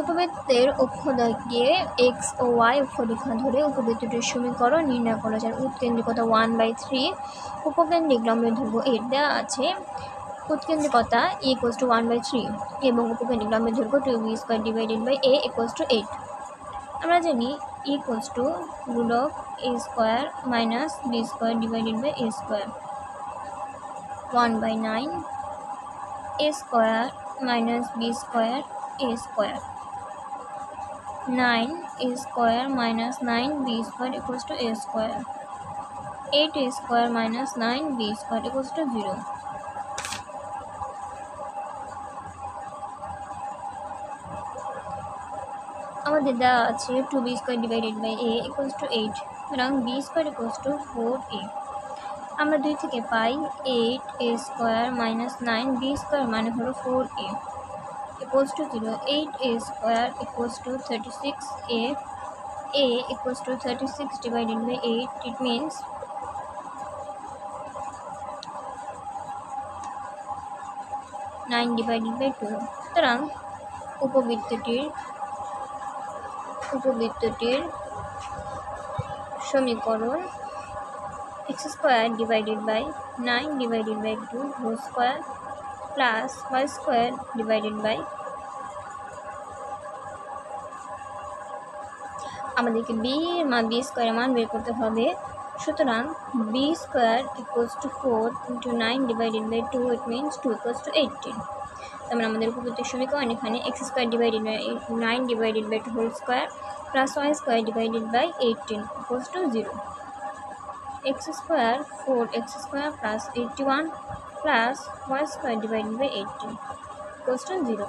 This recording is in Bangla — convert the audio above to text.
উপবৃত্তের অক্ষদ্বয়কে এক্স ও ওয়াই অক্ষরেখা ধরে উপবৃত্তটির সমীকরণ নির্ণয় করা যায়। উৎকেন্দ্রিকতা 1/3, উপকেন্দ্রিক লম্বের দৈর্ঘ্য 8 দেওয়া আছে। উৎকেন্দ্রিকতা = 1/3 এবং উপকেন্দ্রিক লম্বের দৈর্ঘ্য 2b² / a = 8। আমরা জানি a = (a² - b² / a²) 1/9 a² - b² a², 9 a² - 9b² = a², 8 a² - 9b² = 0। আমাদের দেওয়া আছে 2b² / a = 8, সুতরাং b² = 4a। আমরা 2 থেকে পাই 8 a² - 9b² মানে হলো 4a = 0। 8 a² = 36a, a = 36 / 8, it means 9/2। সুতরাং উপবৃত্তটির সমীকরণ x² / 9/2 whole square plus y² / আমাদেরকে b² এর মান বের করতে হবে। সুতরাং b² = 4 × 9/2, it means 2 = 18। তারপরে আমাদের উপবৃত্তের সমীকরণ এখানে x² / 9/2 whole square plus y² / 18 = 0। x² 4x² plus 81 plus y² / 18 = 0।